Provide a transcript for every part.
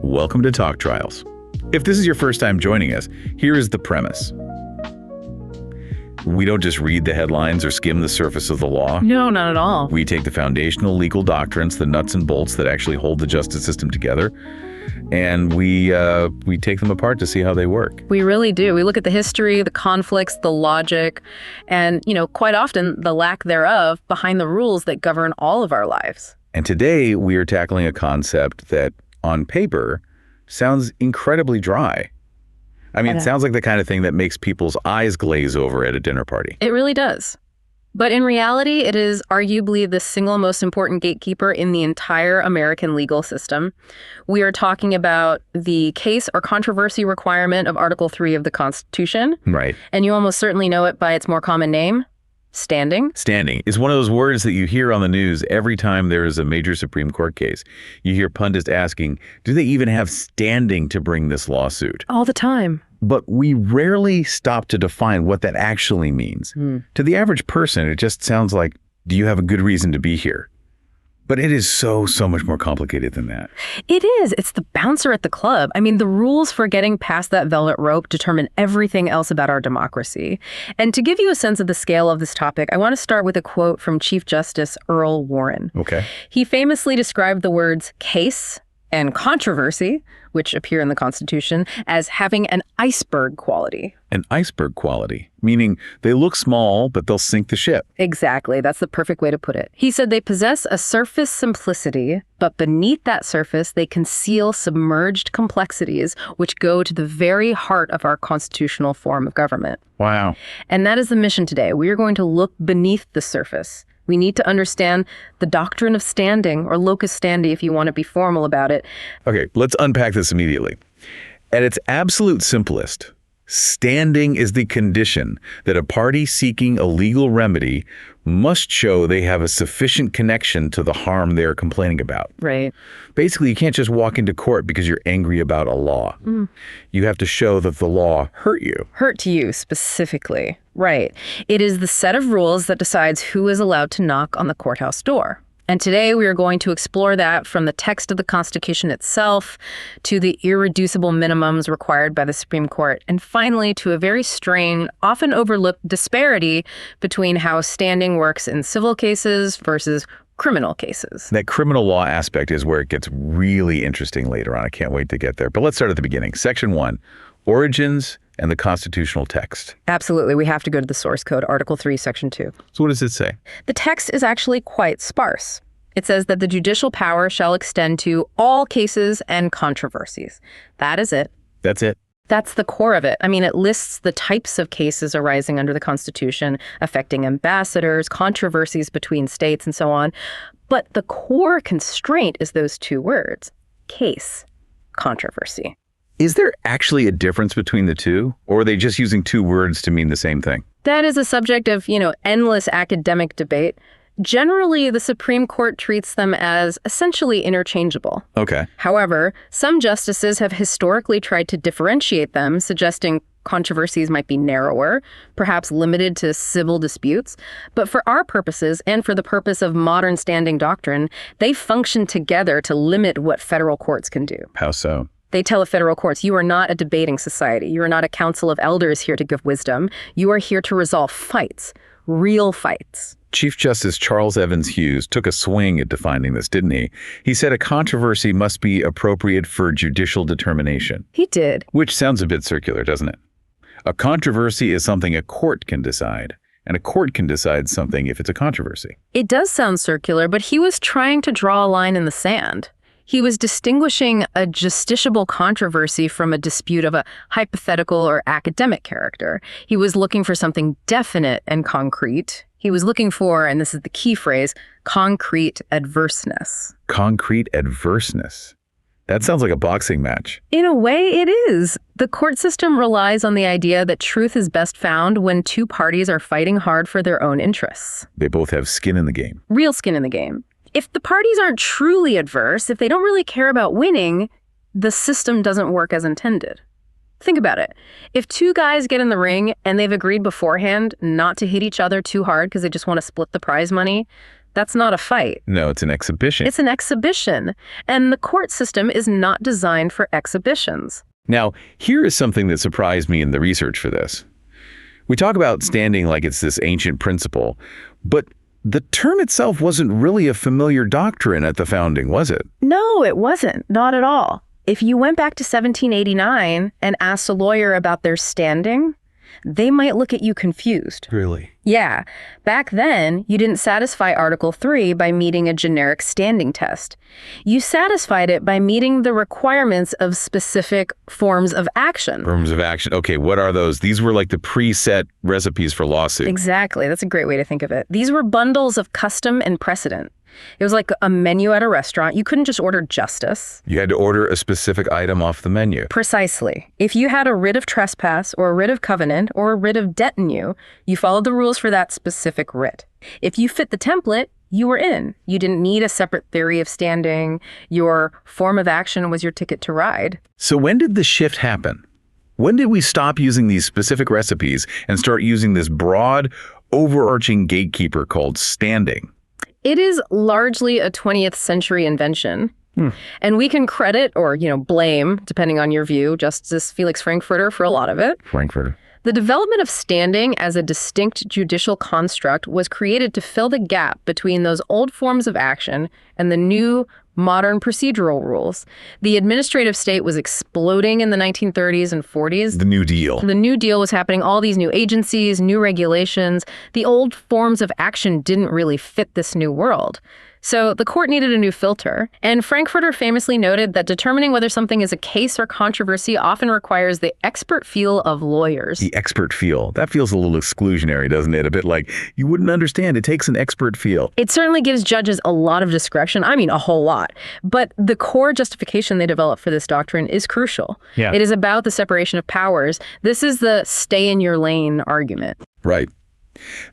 Welcome to Talk Trials. If this is your first time joining us, here is the premise. We don't just read the headlines or skim the surface of the law. No, not at all. We take the foundational legal doctrines, the nuts and bolts that actually hold the justice system together, and we take them apart to see how they work. We really do. We look at the history, the conflicts, the logic, and, quite often the lack thereof behind the rules that govern all of our lives. And today we are tackling a concept that, on paper, sounds incredibly dry. I mean, it sounds like the kind of thing that makes people's eyes glaze over at a dinner party. It really does. But in reality, it is arguably the single most important gatekeeper in the entire American legal system. We are talking about the case or controversy requirement of Article 3 of the Constitution. Right. And you almost certainly know it by its more common name, standing. Standing is one of those words that you hear on the news every time there is a major Supreme Court case. You hear pundits asking, do they even have standing to bring this lawsuit? All the time. But we rarely stop to define what that actually means. To the average person, it just sounds like, do you have a good reason to be here? But it is so much more complicated than that. It is. It's the bouncer at the club. I mean, the rules for getting past that velvet rope determine everything else about our democracy. And to give you a sense of the scale of this topic, I want to start with a quote from Chief Justice Earl Warren. Okay. He famously described the words case and controversy, which appear in the Constitution, as having an iceberg quality. An iceberg quality, meaning they look small, but they'll sink the ship. Exactly. That's the perfect way to put it. He said they possess a surface simplicity, but beneath that surface, they conceal submerged complexities, which go to the very heart of our constitutional form of government. Wow. And that is the mission today. We are going to look beneath the surface. We need to understand the doctrine of standing, or locus standi if you want to be formal about it. Okay, let's unpack this immediately. At its absolute simplest, standing is the condition that a party seeking a legal remedy must show they have a sufficient connection to the harm they're complaining about. Right. Basically, you can't just walk into court because you're angry about a law. You have to show that the law hurt you. Hurt to you specifically. Right. It is the set of rules that decides who is allowed to knock on the courthouse door. And today we are going to explore that from the text of the Constitution itself to the irreducible minimums required by the Supreme Court, and finally to a very strange, often overlooked disparity between how standing works in civil cases versus criminal cases. That criminal law aspect is where it gets really interesting later on. I can't wait to get there. But let's start at the beginning. Section 1, origins and the constitutional text. Absolutely. We have to go to the source code, Article 3, Section 2. So what does it say? The text is actually quite sparse. It says that the judicial power shall extend to all cases and controversies. That is it. That's it. That's the core of it. I mean, it lists the types of cases arising under the Constitution, affecting ambassadors, controversies between states, and so on. But the core constraint is those two words, case, controversy. Is there actually a difference between the two, or are they just using two words to mean the same thing? That is a subject of, endless academic debate. Generally, the Supreme Court treats them as essentially interchangeable. Okay. However, some justices have historically tried to differentiate them, suggesting controversies might be narrower, perhaps limited to civil disputes. But for our purposes, and for the purpose of modern standing doctrine, they function together to limit what federal courts can do. How so? They tell the federal courts, you are not a debating society. You are not a council of elders here to give wisdom. You are here to resolve fights, real fights. Chief Justice Charles Evans Hughes took a swing at defining this, didn't he? He said a controversy must be appropriate for judicial determination. He did. Which sounds a bit circular, doesn't it? A controversy is something a court can decide, and a court can decide something if it's a controversy. It does sound circular, but he was trying to draw a line in the sand. He was distinguishing a justiciable controversy from a dispute of a hypothetical or academic character. He was looking for something definite and concrete. He was looking for, and this is the key phrase, concrete adverseness. Concrete adverseness. That sounds like a boxing match. In a way, it is. The court system relies on the idea that truth is best found when two parties are fighting hard for their own interests. They both have skin in the game. Real skin in the game. If the parties aren't truly adverse, if they don't really care about winning, the system doesn't work as intended. Think about it. If two guys get in the ring and they've agreed beforehand not to hit each other too hard because they just want to split the prize money, That's not a fight. No, it's an exhibition. It's an exhibition. And the court system is not designed for exhibitions. Now, here is something that surprised me in the research for this. We talk about standing like it's this ancient principle, but the term itself wasn't really a familiar doctrine at the founding, was it? No, it wasn't. Not at all. If you went back to 1789 and asked a lawyer about their standing, they might look at you confused. Really? Yeah. Back then, you didn't satisfy Article 3 by meeting a generic standing test. You satisfied it by meeting the requirements of specific forms of action. Forms of action. Okay, what are those? These were like the preset recipes for lawsuit. Exactly. That's a great way to think of it. These were bundles of custom and precedent. It was like a menu at a restaurant. You couldn't just order justice. You had to order a specific item off the menu. Precisely. If you had a writ of trespass or a writ of covenant or a writ of debt in you, you followed the rules for that specific writ. If you fit the template, you were in. You didn't need a separate theory of standing. Your form of action was your ticket to ride. So when did the shift happen? When did we stop using these specific recipes and start using this broad, overarching gatekeeper called standing? It is largely a 20th century invention. And we can credit or, blame, depending on your view, Justice Felix Frankfurter for a lot of it. Frankfurter. The development of standing as a distinct judicial construct was created to fill the gap between those old forms of action and the new modern procedural rules. The administrative state was exploding in the 1930s and 40s. The New Deal. The New Deal was happening, all these new agencies, new regulations. The old forms of action didn't really fit this new world. So the court needed a new filter. And Frankfurter famously noted that determining whether something is a case or controversy often requires the expert feel of lawyers. The expert feel. That feels a little exclusionary, doesn't it? A bit like, you wouldn't understand. It takes an expert feel. It certainly gives judges a lot of discretion. I mean, a whole lot. But the core justification they developed for this doctrine is crucial. Yeah. It is about the separation of powers. This is the stay in your lane argument. Right.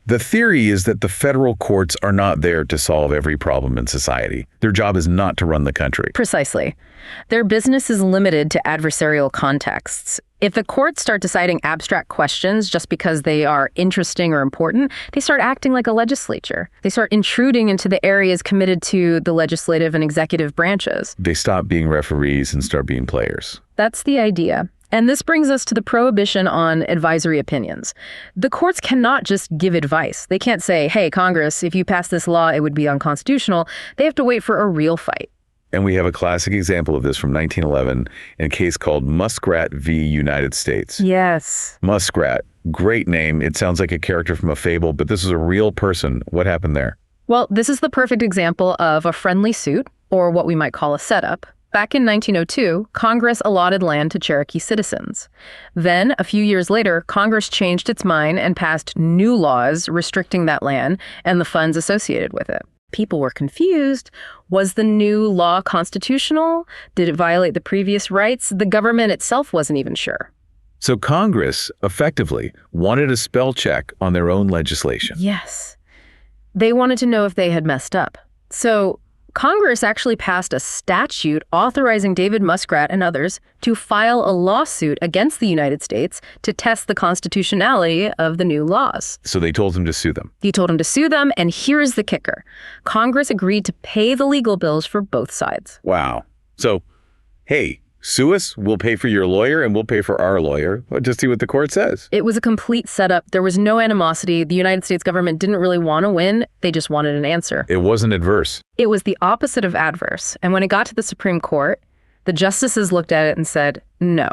The theory is that the federal courts are not there to solve every problem in society. Their job is not to run the country. Precisely. Their business is limited to adversarial contexts. If the courts start deciding abstract questions just because they are interesting or important, they start acting like a legislature. They start intruding into the areas committed to the legislative and executive branches. They stop being referees and start being players. That's the idea. And this brings us to the prohibition on advisory opinions. The courts cannot just give advice. They can't say, hey, Congress, if you pass this law, it would be unconstitutional. They have to wait for a real fight. And we have a classic example of this from 1911 in a case called Muskrat v. United States. Yes. Muskrat, great name. It sounds like a character from a fable, but this is a real person. What happened there? Well, this is the perfect example of a friendly suit, or what we might call a setup. Back in 1902, Congress allotted land to Cherokee citizens. Then, a few years later, Congress changed its mind and passed new laws restricting that land and the funds associated with it. People were confused. Was the new law constitutional? Did it violate the previous rights? The government itself wasn't even sure. So Congress, effectively, wanted a spell check on their own legislation. Yes. They wanted to know if they had messed up. So Congress actually passed a statute authorizing David Muskrat and others to file a lawsuit against the United States to test the constitutionality of the new laws. So they told him to sue them. He told him to sue them, and here's the kicker. Congress agreed to pay the legal bills for both sides. Wow. So, hey, sue us, we'll pay for your lawyer, and we'll pay for our lawyer. Well, just see what the court says. It was a complete setup. There was no animosity. The United States government didn't really want to win. They just wanted an answer. It wasn't adverse. It was the opposite of adverse. And when it got to the Supreme Court, the justices looked at it and said, no.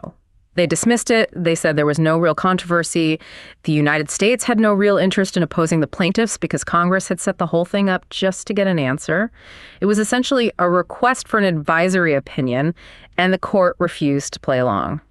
They dismissed it. They said there was no real controversy. The United States had no real interest in opposing the plaintiffs because Congress had set the whole thing up just to get an answer. It was essentially a request for an advisory opinion, and the court refused to play along.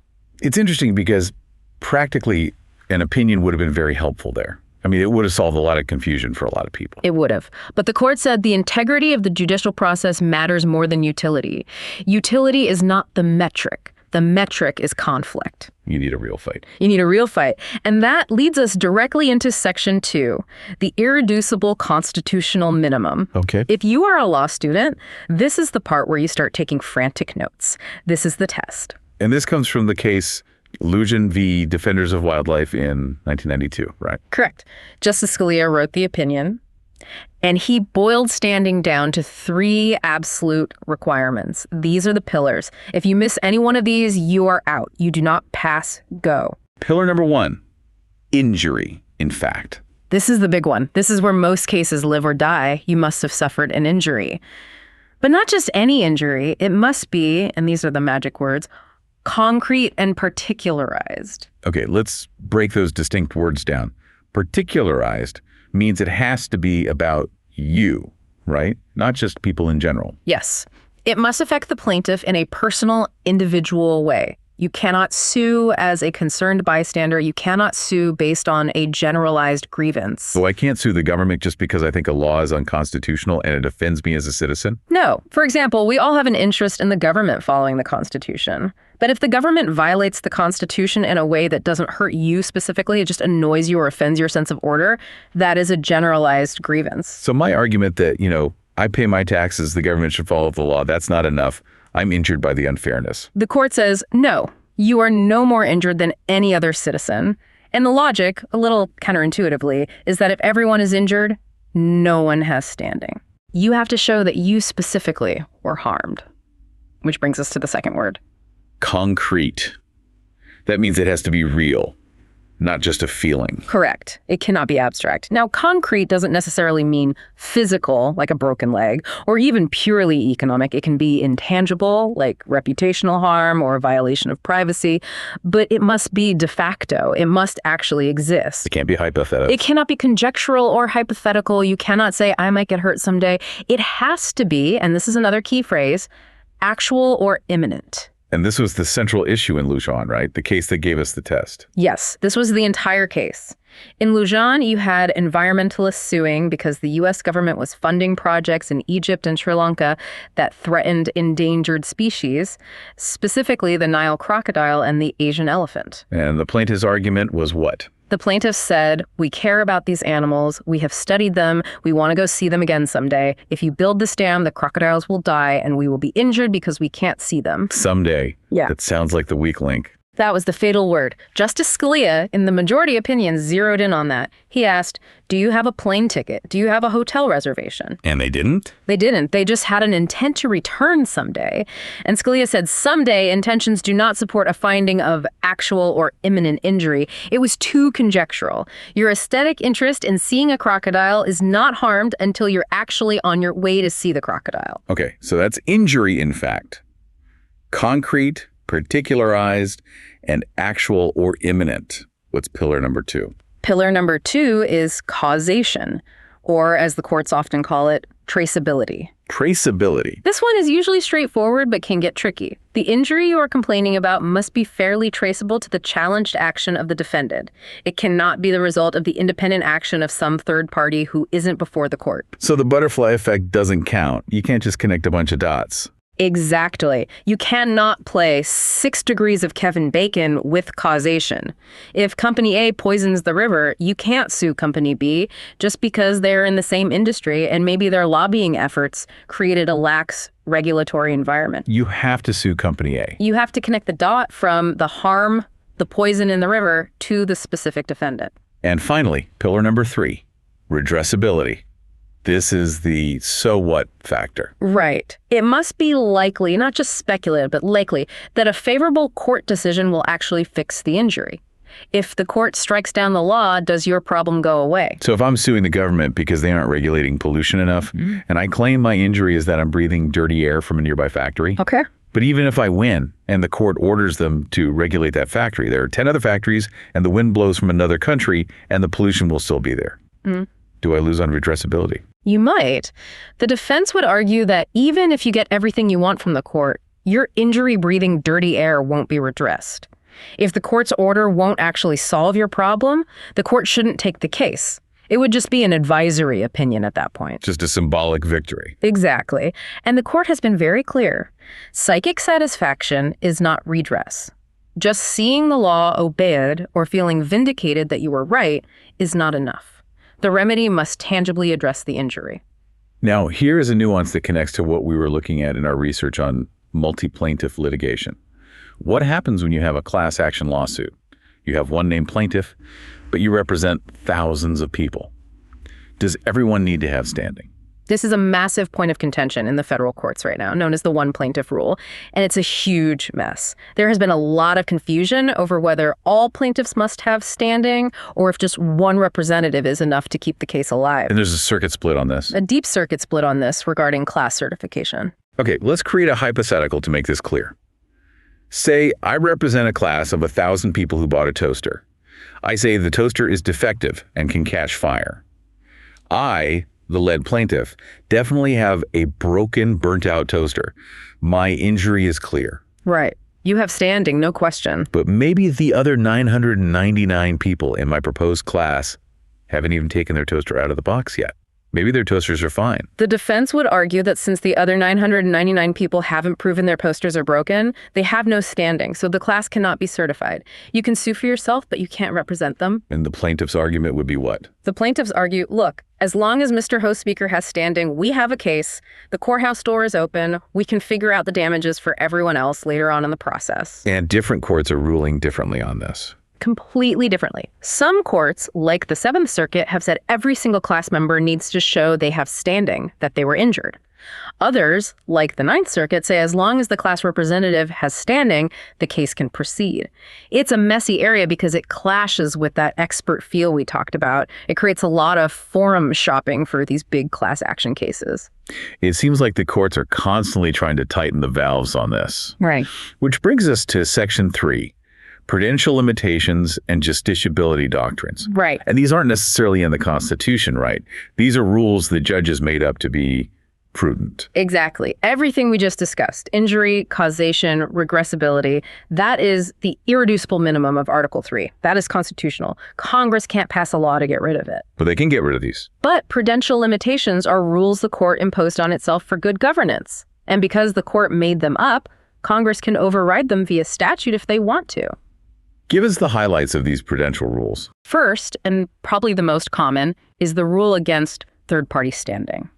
It's interesting because practically an opinion would have been very helpful there. I mean, it would have solved a lot of confusion for a lot of people. It would have. But the court said the integrity of the judicial process matters more than utility. Utility is not the metric. The metric is conflict. You need a real fight. You need a real fight. And that leads us directly into Section 2, the irreducible constitutional minimum. Okay. If you are a law student, this is the part where you start taking frantic notes. This is the test. And this comes from the case Lujan v. Defenders of Wildlife in 1992, right? Correct. Justice Scalia wrote the opinion. And he boiled standing down to 3 absolute requirements. These are the pillars. If you miss any one of these, you are out. You do not pass go. Pillar number 1, injury, in fact. This is the big one. This is where most cases live or die. You must have suffered an injury. But not just any injury. It must be, and these are the magic words, concrete and particularized. Okay, let's break those distinct words down. Particularized means it has to be about you, right? Not just people in general. Yes. It must affect the plaintiff in a personal, individual way. You cannot sue as a concerned bystander. You cannot sue based on a generalized grievance. So I can't sue the government just because I think a law is unconstitutional and it offends me as a citizen? No. For example, we all have an interest in the government following the Constitution. But if the government violates the Constitution in a way that doesn't hurt you specifically, it just annoys you or offends your sense of order, that is a generalized grievance. So my argument that, I pay my taxes, the government should follow the law, that's not enough. I'm injured by the unfairness. The court says, no, you are no more injured than any other citizen. And the logic, a little counterintuitively, is that if everyone is injured, no one has standing. You have to show that you specifically were harmed. Which brings us to the second word. Concrete. That means it has to be real, not just a feeling. Correct. It cannot be abstract. Now, concrete doesn't necessarily mean physical, like a broken leg, or even purely economic. It can be intangible, like reputational harm or a violation of privacy, but it must be de facto. It must actually exist. It can't be hypothetical. It cannot be conjectural or hypothetical. You cannot say, I might get hurt someday. It has to be, and this is another key phrase, actual or imminent. And this was the central issue in Lujan, right? The case that gave us the test. Yes, this was the entire case. In Lujan, you had environmentalists suing because the U.S. government was funding projects in Egypt and Sri Lanka that threatened endangered species, specifically the Nile crocodile and the Asian elephant. And the plaintiff's argument was what? The plaintiffs said, we care about these animals, we have studied them, we want to go see them again someday. If you build this dam, the crocodiles will die and we will be injured because we can't see them. Someday. Yeah. That sounds like the weak link. That was the fatal word. Justice Scalia, in the majority opinion, zeroed in on that. He asked, do you have a plane ticket? Do you have a hotel reservation? And they didn't? They didn't. They just had an intent to return someday. And Scalia said someday intentions do not support a finding of actual or imminent injury. It was too conjectural. Your aesthetic interest in seeing a crocodile is not harmed until you're actually on your way to see the crocodile. Okay, so that's injury in fact. Concrete, particularized, and actual or imminent. What's pillar number 2? Pillar number 2 is causation, or as the courts often call it, traceability. Traceability. This one is usually straightforward but can get tricky. The injury you are complaining about must be fairly traceable to the challenged action of the defendant. It cannot be the result of the independent action of some third party who isn't before the court. So the butterfly effect doesn't count. You can't just connect a bunch of dots. Exactly. You cannot play 6 degrees of Kevin Bacon with causation. If Company A poisons the river, you can't sue Company B just because they're in the same industry and maybe their lobbying efforts created a lax regulatory environment. You have to sue Company A. You have to connect the dot from the harm, the poison in the river, to the specific defendant. And finally, pillar number 3, redressability. This is the so what factor. Right. It must be likely, not just speculative, but likely, that a favorable court decision will actually fix the injury. If the court strikes down the law, does your problem go away? So if I'm suing the government because they aren't regulating pollution enough, and I claim my injury is that I'm breathing dirty air from a nearby factory. Okay. But even if I win and the court orders them to regulate that factory, there are 10 other factories and the wind blows from another country and the pollution will still be there. Do I lose on redressability? You might. The defense would argue that even if you get everything you want from the court, your injury-breathing dirty air won't be redressed. If the court's order won't actually solve your problem, the court shouldn't take the case. It would just be an advisory opinion at that point. Just a symbolic victory. Exactly. And the court has been very clear. Psychic satisfaction is not redress. Just seeing the law obeyed or feeling vindicated that you were right is not enough. The remedy must tangibly address the injury. Now, here is a nuance that connects to what we were looking at in our research on multi-plaintiff litigation. What happens when you have a class action lawsuit? You have one named plaintiff, but you represent thousands of people. Does everyone need to have standing? This is a massive point of contention in the federal courts right now, known as the one-plaintiff rule, and it's a huge mess. There has been a lot of confusion over whether all plaintiffs must have standing or if just one representative is enough to keep the case alive. And there's a circuit split on this. A deep circuit split on this regarding class certification. Okay, let's create a hypothetical to make this clear. Say I represent a class of 1,000 people who bought a toaster. I say the toaster is defective and can catch fire. I, the lead plaintiff, definitely have a broken, burnt-out toaster. My injury is clear. Right. You have standing, no question. But maybe the other 999 people in my proposed class haven't even taken their toaster out of the box yet. Maybe their toasters are fine. The defense would argue that since the other 999 people haven't proven their toasters are broken, they have no standing, so the class cannot be certified. You can sue for yourself, but you can't represent them. And the plaintiff's argument would be what? The plaintiffs argue, look, as long as Mr. Host Speaker has standing, we have a case, the courthouse door is open, we can figure out the damages for everyone else later on in the process. And different courts are ruling differently on this. Completely differently. Some courts, like the Seventh Circuit, have said every single class member needs to show they have standing, that they were injured. Others, like the Ninth Circuit, say as long as the class representative has standing, the case can proceed. It's a messy area because it clashes with that expert feel we talked about. It creates a lot of forum shopping for these big class action cases. It seems like the courts are constantly trying to tighten the valves on this. Right. Which brings us to Section 3. Prudential limitations and justiciability doctrines. Right. And these aren't necessarily in the Constitution, right? These are rules the judges made up to be prudent. Exactly. Everything we just discussed, injury, causation, regressibility, that is the irreducible minimum of Article 3. That is constitutional. Congress can't pass a law to get rid of it. But they can get rid of these. But prudential limitations are rules the court imposed on itself for good governance. And because the court made them up, Congress can override them via statute if they want to. Give us the highlights of these prudential rules. First, and probably the most common, is the rule against third-party standing.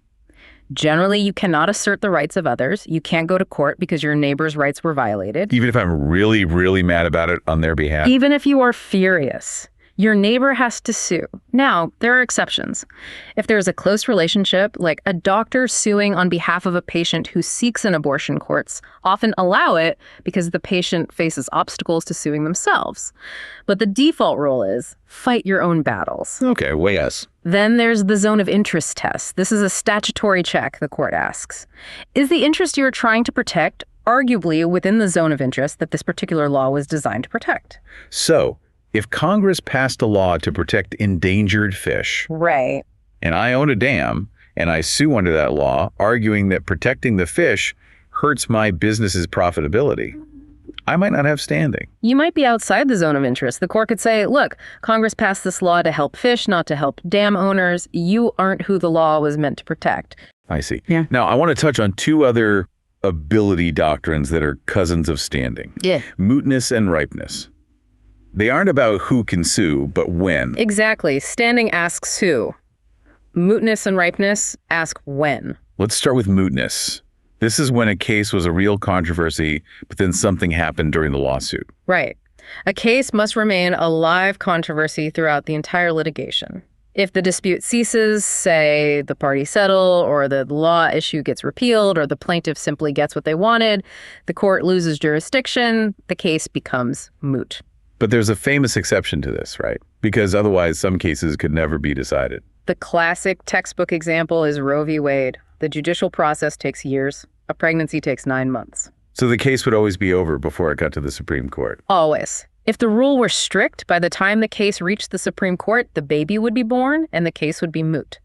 Generally, you cannot assert the rights of others. You can't go to court because your neighbor's rights were violated. Even if I'm really, really mad about it on their behalf? Even if you are furious, your neighbor has to sue. Now, there are exceptions. If there's a close relationship, like a doctor suing on behalf of a patient who seeks an abortion, courts often allow it because the patient faces obstacles to suing themselves. But the default rule is fight your own battles. Okay, weigh us. Then there's the zone of interest test. This is a statutory check the court asks. Is the interest you're trying to protect arguably within the zone of interest that this particular law was designed to protect? So, if Congress passed a law to protect endangered fish, right, and I own a dam, and I sue under that law, arguing that protecting the fish hurts my business's profitability, I might not have standing. You might be outside the zone of interest. The court could say, look, Congress passed this law to help fish, not to help dam owners. You aren't who the law was meant to protect. I see. Yeah. Now, I want to touch on two other ability doctrines that are cousins of standing. Yeah. Mootness and ripeness. They aren't about who can sue, but when. Exactly. Standing asks who. Mootness and ripeness ask when. Let's start with mootness. This is when a case was a real controversy, but then something happened during the lawsuit. Right. A case must remain a live controversy throughout the entire litigation. If the dispute ceases, say the parties settle, or the law issue gets repealed, or the plaintiff simply gets what they wanted, the court loses jurisdiction, the case becomes moot. But there's a famous exception to this, right? Because otherwise some cases could never be decided. The classic textbook example is Roe v. Wade. The judicial process takes years. A pregnancy takes 9 months. So the case would always be over before it got to the Supreme Court. Always. If the rule were strict, by the time the case reached the Supreme Court, the baby would be born and the case would be moot.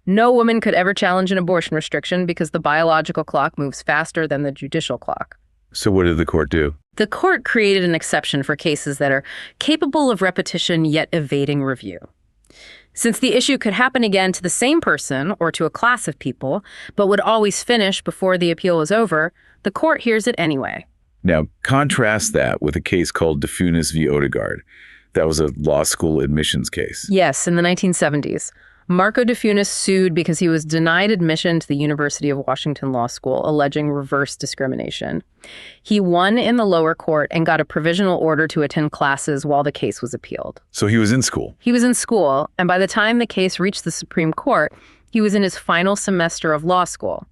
No woman could ever challenge an abortion restriction because the biological clock moves faster than the judicial clock. So what did the court do? The court created an exception for cases that are capable of repetition yet evading review. Since the issue could happen again to the same person or to a class of people, but would always finish before the appeal was over, the court hears it anyway. Now, contrast that with a case called DeFunis v. Odegaard. That was a law school admissions case. Yes, in the 1970s. Marco DeFunis sued because he was denied admission to the University of Washington Law School, alleging reverse discrimination. He won in the lower court and got a provisional order to attend classes while the case was appealed. So he was in school. He was in school, and by the time the case reached the Supreme Court, he was in his final semester of law school.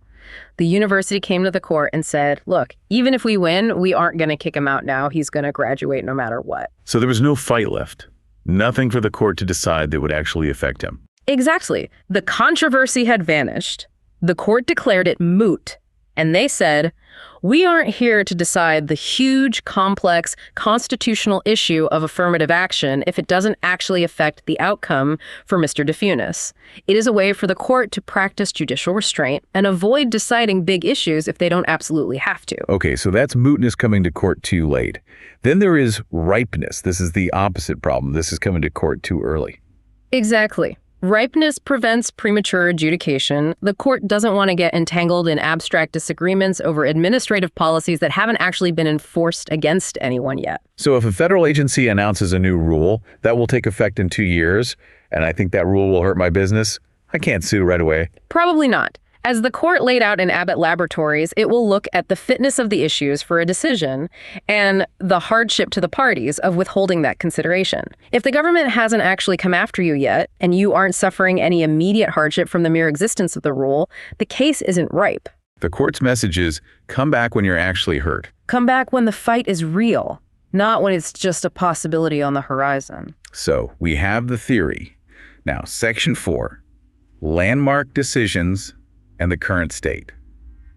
The university came to the court and said, look, even if we win, we aren't going to kick him out now. He's going to graduate no matter what. So there was no fight left. Nothing for the court to decide that would actually affect him. Exactly. The controversy had vanished. The court declared it moot. And they said, we aren't here to decide the huge, complex, constitutional issue of affirmative action if it doesn't actually affect the outcome for Mr. DeFunis. It is a way for the court to practice judicial restraint and avoid deciding big issues if they don't absolutely have to. Okay, so that's mootness coming to court too late. Then there is ripeness. This is the opposite problem. This is coming to court too early. Exactly. Ripeness prevents premature adjudication. The court doesn't want to get entangled in abstract disagreements over administrative policies that haven't actually been enforced against anyone yet. So if a federal agency announces a new rule, that will take effect in 2 years, and I think that rule will hurt my business, I can't sue right away. Probably not. As the court laid out in Abbott Laboratories, it will look at the fitness of the issues for a decision and the hardship to the parties of withholding that consideration. If the government hasn't actually come after you yet, and you aren't suffering any immediate hardship from the mere existence of the rule, the case isn't ripe. The court's message is, come back when you're actually hurt. Come back when the fight is real, not when it's just a possibility on the horizon. So we have the theory. Now, Section 4, landmark decisions and the current state.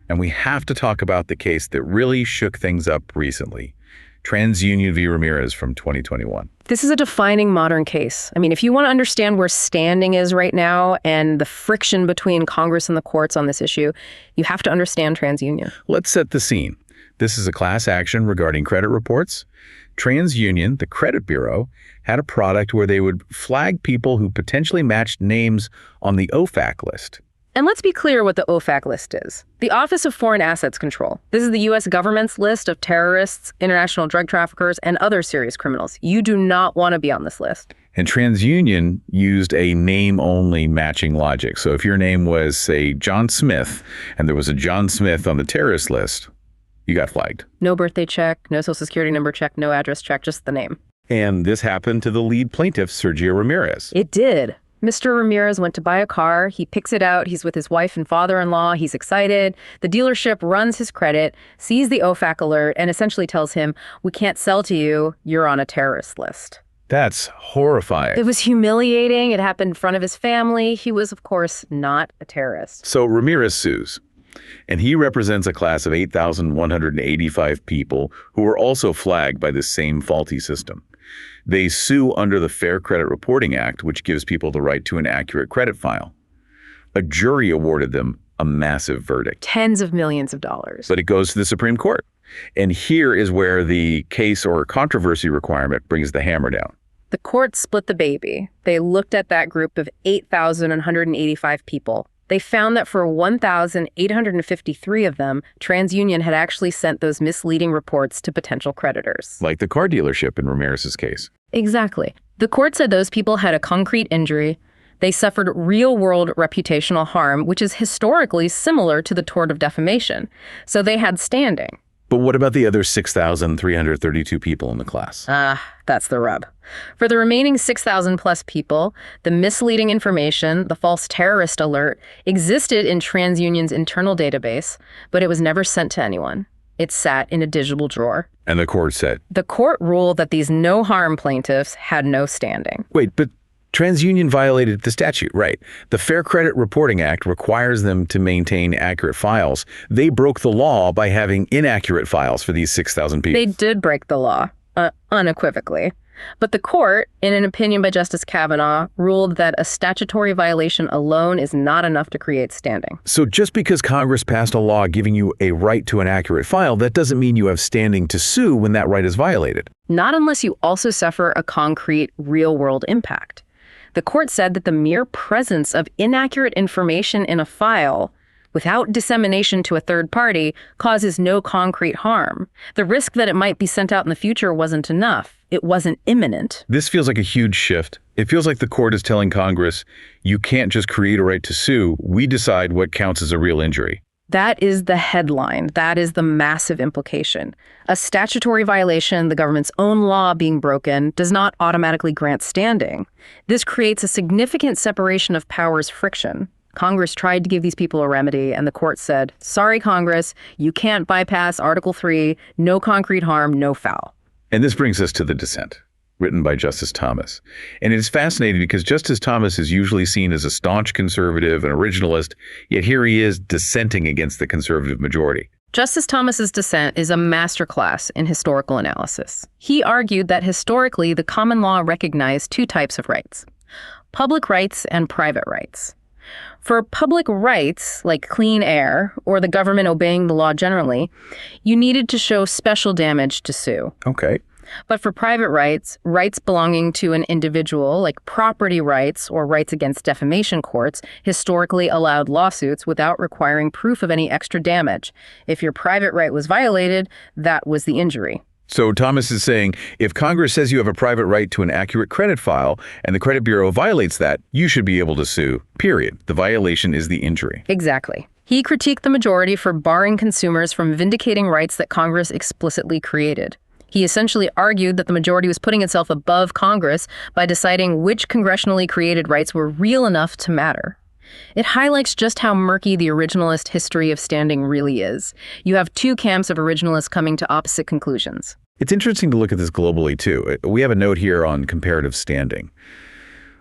And we have to talk about the case that really shook things up recently, TransUnion v. Ramirez from 2021. This is a defining modern case. I mean, if you want to understand where standing is right now and the friction between Congress and the courts on this issue, you have to understand TransUnion. Let's set the scene. This is a class action regarding credit reports. TransUnion, the credit bureau, had a product where they would flag people who potentially matched names on the OFAC list. And let's be clear what the OFAC list is. The Office of Foreign Assets Control. This is the U.S. government's list of terrorists, international drug traffickers, and other serious criminals. You do not want to be on this list. And TransUnion used a name-only matching logic. So if your name was, say, John Smith, and there was a John Smith on the terrorist list, you got flagged. No birthday check, no social security number check, no address check, just the name. And this happened to the lead plaintiff, Sergio Ramirez. It did. Mr. Ramirez went to buy a car. He picks it out. He's with his wife and father-in-law. He's excited. The dealership runs his credit, sees the OFAC alert, and essentially tells him, we can't sell to you. You're on a terrorist list. That's horrifying. It was humiliating. It happened in front of his family. He was, of course, not a terrorist. So Ramirez sues. And he represents a class of 8,185 people who were also flagged by this same faulty system. They sue under the Fair Credit Reporting Act, which gives people the right to an accurate credit file. A jury awarded them a massive verdict. Tens of millions of dollars. But it goes to the Supreme Court. And here is where the case or controversy requirement brings the hammer down. The court split the baby. They looked at that group of 8,185 people. They found that for 1,853 of them, TransUnion had actually sent those misleading reports to potential creditors. Like the car dealership in Ramirez's case. Exactly. The court said those people had a concrete injury. They suffered real-world reputational harm, which is historically similar to the tort of defamation. So they had standing. But what about the other 6,332 people in the class? That's the rub. For the remaining 6,000 plus people, the misleading information, the false terrorist alert, existed in TransUnion's internal database, but it was never sent to anyone. It sat in a digital drawer. And the court said? The court ruled that these no-harm plaintiffs had no standing. Wait, but TransUnion violated the statute, right? The Fair Credit Reporting Act requires them to maintain accurate files. They broke the law by having inaccurate files for these 6,000 people. They did break the law, unequivocally. But the court, in an opinion by Justice Kavanaugh, ruled that a statutory violation alone is not enough to create standing. So just because Congress passed a law giving you a right to an accurate file, that doesn't mean you have standing to sue when that right is violated. Not unless you also suffer a concrete, real-world impact. The court said that the mere presence of inaccurate information in a file without dissemination to a third party, causes no concrete harm. The risk that it might be sent out in the future wasn't enough. It wasn't imminent. This feels like a huge shift. It feels like the court is telling Congress, you can't just create a right to sue. We decide what counts as a real injury. That is the headline. That is the massive implication. A statutory violation, the government's own law being broken, does not automatically grant standing. This creates a significant separation of powers friction. Congress tried to give these people a remedy, and the court said, sorry, Congress, you can't bypass Article 3, no concrete harm, no foul. And this brings us to the dissent, written by Justice Thomas. And it is fascinating because Justice Thomas is usually seen as a staunch conservative and originalist, yet here he is dissenting against the conservative majority. Justice Thomas's dissent is a masterclass in historical analysis. He argued that historically the common law recognized two types of rights: public rights and private rights. For public rights, like clean air or the government obeying the law generally, you needed to show special damage to sue. Okay. But for private rights, rights belonging to an individual, like property rights or rights against defamation courts, historically allowed lawsuits without requiring proof of any extra damage. If your private right was violated, that was the injury. So Thomas is saying, if Congress says you have a private right to an accurate credit file and the credit bureau violates that, you should be able to sue, period. The violation is the injury. Exactly. He critiqued the majority for barring consumers from vindicating rights that Congress explicitly created. He essentially argued that the majority was putting itself above Congress by deciding which congressionally created rights were real enough to matter. It highlights just how murky the originalist history of standing really is. You have two camps of originalists coming to opposite conclusions. It's interesting to look at this globally, too. We have a note here on comparative standing.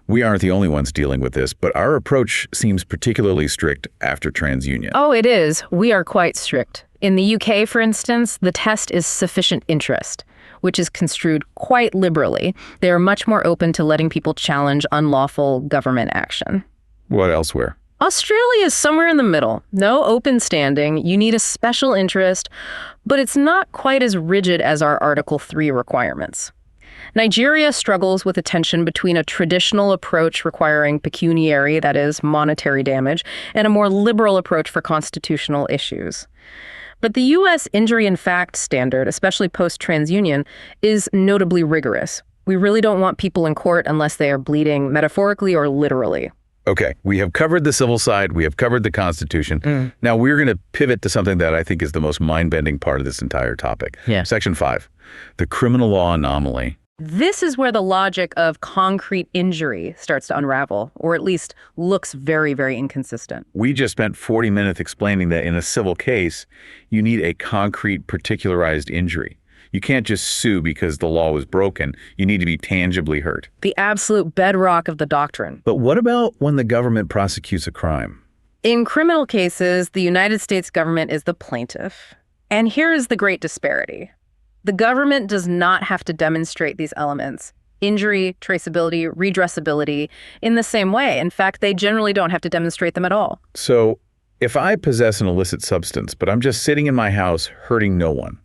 We aren't the only ones dealing with this, but our approach seems particularly strict after TransUnion. Oh, it is. We are quite strict. In the UK, for instance, the test is sufficient interest, which is construed quite liberally. They are much more open to letting people challenge unlawful government action. What elsewhere? Australia is somewhere in the middle. No open standing. You need a special interest, but it's not quite as rigid as our Article 3 requirements. Nigeria struggles with a tension between a traditional approach requiring pecuniary, that is, monetary damage, and a more liberal approach for constitutional issues. But the U.S. injury in fact standard, especially post-TransUnion, is notably rigorous. We really don't want people in court unless they are bleeding metaphorically or literally. Okay, we have covered the civil side, we have covered the Constitution. Now we're going to pivot to something that I think is the most mind-bending part of this entire topic. Section 5, the criminal law anomaly. This is where the logic of concrete injury starts to unravel, or at least looks very, very inconsistent. We just spent 40 minutes explaining that in a civil case, you need a concrete particularized injury. You can't just sue because the law was broken. You need to be tangibly hurt. The absolute bedrock of the doctrine. But what about when the government prosecutes a crime? In criminal cases, the United States government is the plaintiff. And here is the great disparity. The government does not have to demonstrate these elements, injury, traceability, redressability, in the same way. In fact, they generally don't have to demonstrate them at all. So if I possess an illicit substance, but I'm just sitting in my house hurting no one,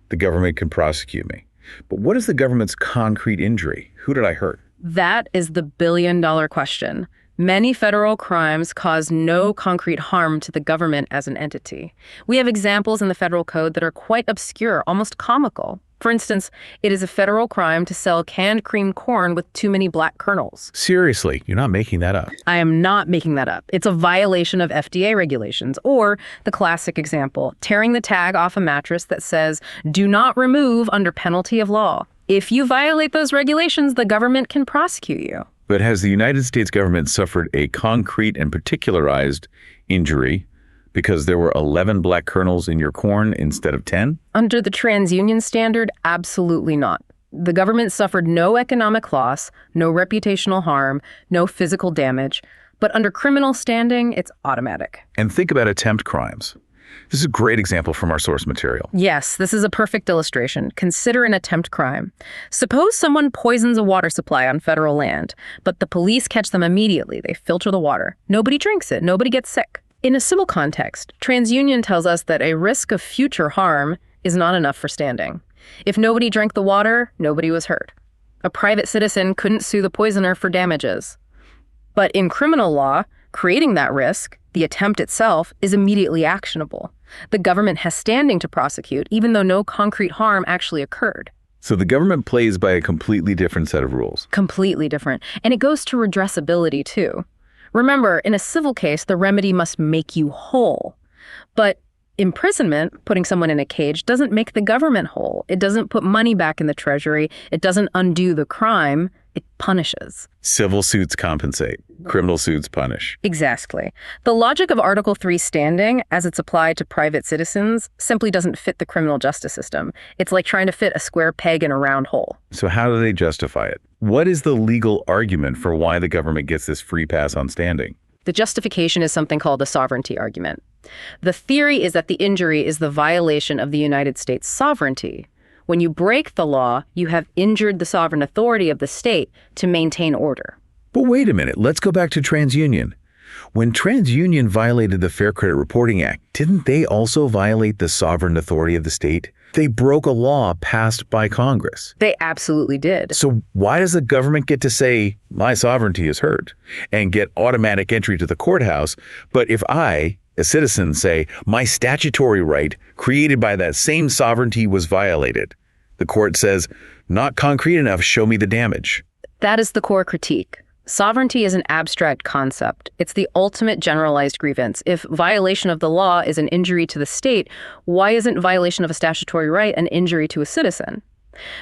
the government can prosecute me. But what is the government's concrete injury? Who did I hurt? That is the billion-dollar question. Many federal crimes cause no concrete harm to the government as an entity. We have examples in the federal code that are quite obscure, almost comical. For instance, it is a federal crime to sell canned cream corn with too many black kernels. Seriously, you're not making that up. I am not making that up. It's a violation of FDA regulations. Or the classic example, tearing the tag off a mattress that says, "Do not remove under penalty of law." If you violate those regulations, the government can prosecute you. But has the United States government suffered a concrete and particularized injury because there were 11 black kernels in your corn instead of 10? Under the TransUnion standard, absolutely not. The government suffered no economic loss, no reputational harm, no physical damage. But under criminal standing, it's automatic. And think about attempt crimes. This is a great example from our source material. Yes, this is a perfect illustration. Consider an attempt crime. Suppose someone poisons a water supply on federal land, but the police catch them immediately. They filter the water. Nobody drinks it. Nobody gets sick. In a civil context, TransUnion tells us that a risk of future harm is not enough for standing. If nobody drank the water, nobody was hurt. A private citizen couldn't sue the poisoner for damages. But in criminal law, Creating that risk, the attempt itself, is immediately actionable. The government has standing to prosecute, even though no concrete harm actually occurred. So the government plays by a completely different set of rules. Completely different. And it goes to redressability, too. Remember, in a civil case, the remedy must make you whole. But imprisonment, putting someone in a cage, doesn't make the government whole. It doesn't put money back in the treasury. It doesn't undo the crime. It punishes. Civil suits compensate. Criminal suits punish. Exactly. The logic of Article 3 standing, as it's applied to private citizens, simply doesn't fit the criminal justice system. It's like trying to fit a square peg in a round hole. So how do they justify it? What is the legal argument for why the government gets this free pass on standing? The justification is something called the sovereignty argument. The theory is that the injury is the violation of the United States sovereignty. When you break the law, you have injured the sovereign authority of the state to maintain order. But wait a minute, let's go back to TransUnion. When TransUnion violated the Fair Credit Reporting Act, didn't they also violate the sovereign authority of the state? They broke a law passed by Congress. They absolutely did. So why does the government get to say, my sovereignty is hurt, and get automatic entry to the courthouse? But if I, a citizen, say, my statutory right created by that same sovereignty was violated, the court says, not concrete enough, show me the damage. That is the core critique. Sovereignty is an abstract concept. It's the ultimate generalized grievance. If violation of the law is an injury to the state, why isn't violation of a statutory right an injury to a citizen?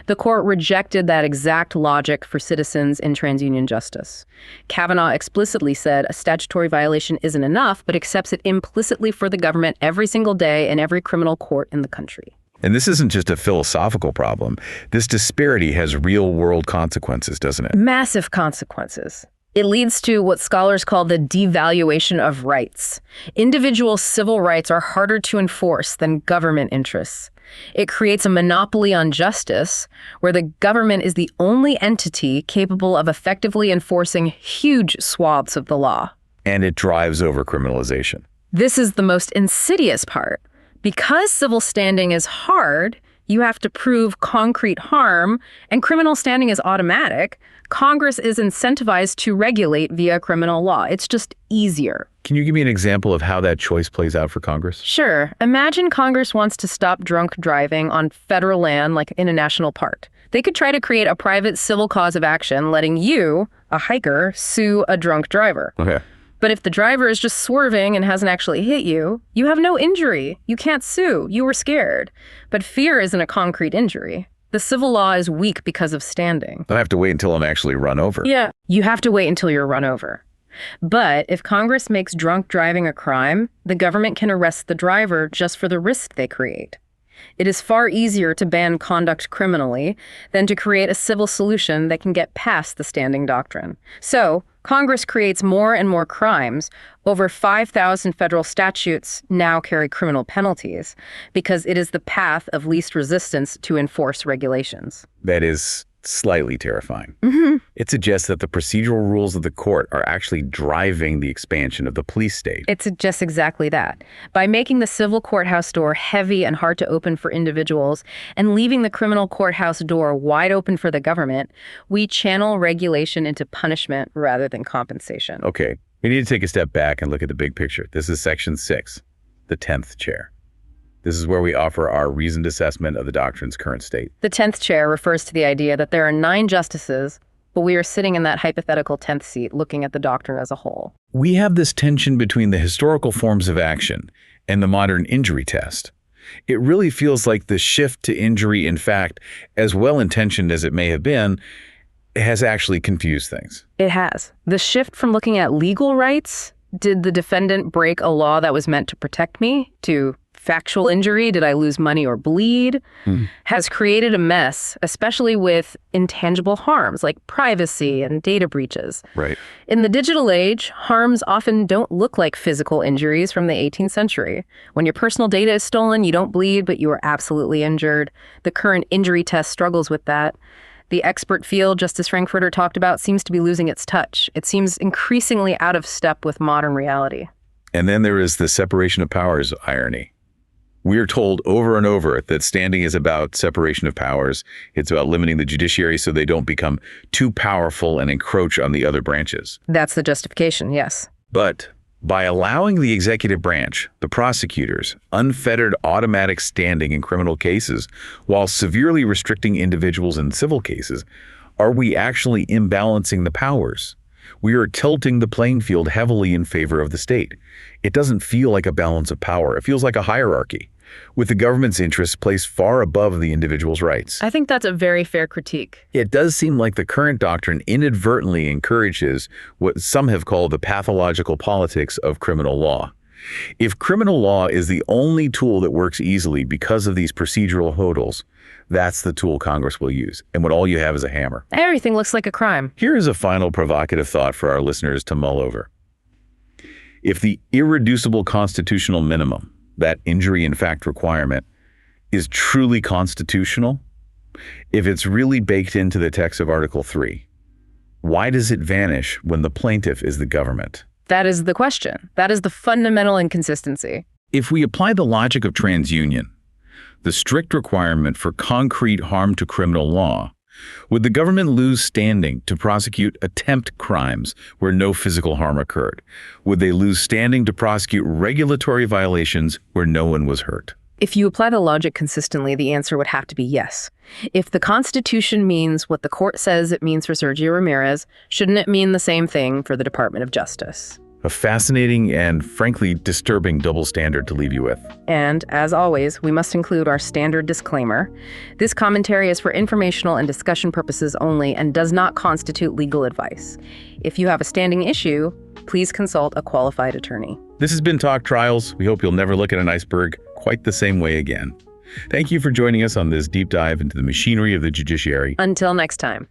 The court rejected that exact logic for citizens in TransUnion justice. Kavanaugh explicitly said a statutory violation isn't enough, but accepts it implicitly for the government every single day in every criminal court in the country. And this isn't just a philosophical problem. This disparity has real-world consequences, doesn't it? Massive consequences. It leads to what scholars call the devaluation of rights. Individual civil rights are harder to enforce than government interests. It creates a monopoly on justice, where the government is the only entity capable of effectively enforcing huge swaths of the law. And it drives over criminalization. This is the most insidious part. Because civil standing is hard, you have to prove concrete harm, and criminal standing is automatic. Congress is incentivized to regulate via criminal law. It's just easier. Can you give me an example of how that choice plays out for Congress? Sure. Imagine Congress wants to stop drunk driving on federal land, like in a national park. They could try to create a private civil cause of action letting you, a hiker, sue a drunk driver. Okay. But if the driver is just swerving and hasn't actually hit you, you have no injury. You can't sue. You were scared. But fear isn't a concrete injury. The civil law is weak because of standing. I have to wait until I'm actually run over. Yeah, you have to wait until you're run over. But if Congress makes drunk driving a crime, the government can arrest the driver just for the risk they create. It is far easier to ban conduct criminally than to create a civil solution that can get past the Standing Doctrine. So, Congress creates more and more crimes. Over 5,000 federal statutes now carry criminal penalties because it is the path of least resistance to enforce regulations. That is slightly terrifying. Mm-hmm. It suggests that the procedural rules of the court are actually driving the expansion of the police state. It's just exactly that. By making the civil courthouse door heavy and hard to open for individuals and leaving the criminal courthouse door wide open for the government, we channel regulation into punishment rather than compensation. Okay, we need to take a step back and look at the big picture. This is Section 6, the 10th chair. This is where we offer our reasoned assessment of the doctrine's current state. The 10th chair refers to the idea that there are 9 justices, but we are sitting in that hypothetical 10th seat looking at the doctrine as a whole. We have this tension between the historical forms of action and the modern injury test. It really feels like the shift to injury, in fact, as well-intentioned as it may have been, has actually confused things. It has. The shift from looking at legal rights, did the defendant break a law that was meant to protect me, to factual injury, did I lose money or bleed, has created a mess, especially with intangible harms like privacy and data breaches. Right. In the digital age, harms often don't look like physical injuries from the 18th century. When your personal data is stolen, you don't bleed, but you are absolutely injured. The current injury test struggles with that. The expert field Justice Frankfurter talked about seems to be losing its touch. It seems increasingly out of step with modern reality. And then there is the separation of powers irony. We are told over and over that standing is about separation of powers. It's about limiting the judiciary so they don't become too powerful and encroach on the other branches. That's the justification, yes. But by allowing the executive branch, the prosecutors, unfettered automatic standing in criminal cases while severely restricting individuals in civil cases, are we actually imbalancing the powers? We are tilting the playing field heavily in favor of the state. It doesn't feel like a balance of power. It feels like a hierarchy, with the government's interests placed far above the individual's rights. I think that's a very fair critique. It does seem like the current doctrine inadvertently encourages what some have called the pathological politics of criminal law. If criminal law is the only tool that works easily because of these procedural hurdles, that's the tool Congress will use. And what all you have is a hammer. Everything looks like a crime. Here is a final provocative thought for our listeners to mull over. If the irreducible constitutional minimum, that injury in fact requirement, is truly constitutional, if it's really baked into the text of Article 3, why does it vanish when the plaintiff is the government? That is the question. That is the fundamental inconsistency. If we apply the logic of TransUnion, the strict requirement for concrete harm to criminal law, would the government lose standing to prosecute attempt crimes where no physical harm occurred? Would they lose standing to prosecute regulatory violations where no one was hurt? If you apply the logic consistently, the answer would have to be yes. If the Constitution means what the court says it means for Sergio Ramirez, shouldn't it mean the same thing for the Department of Justice? A fascinating and, frankly, disturbing double standard to leave you with. And, as always, we must include our standard disclaimer. This commentary is for informational and discussion purposes only and does not constitute legal advice. If you have a standing issue, please consult a qualified attorney. This has been Talk Trials. We hope you'll never look at an iceberg quite the same way again. Thank you for joining us on this deep dive into the machinery of the judiciary. Until next time.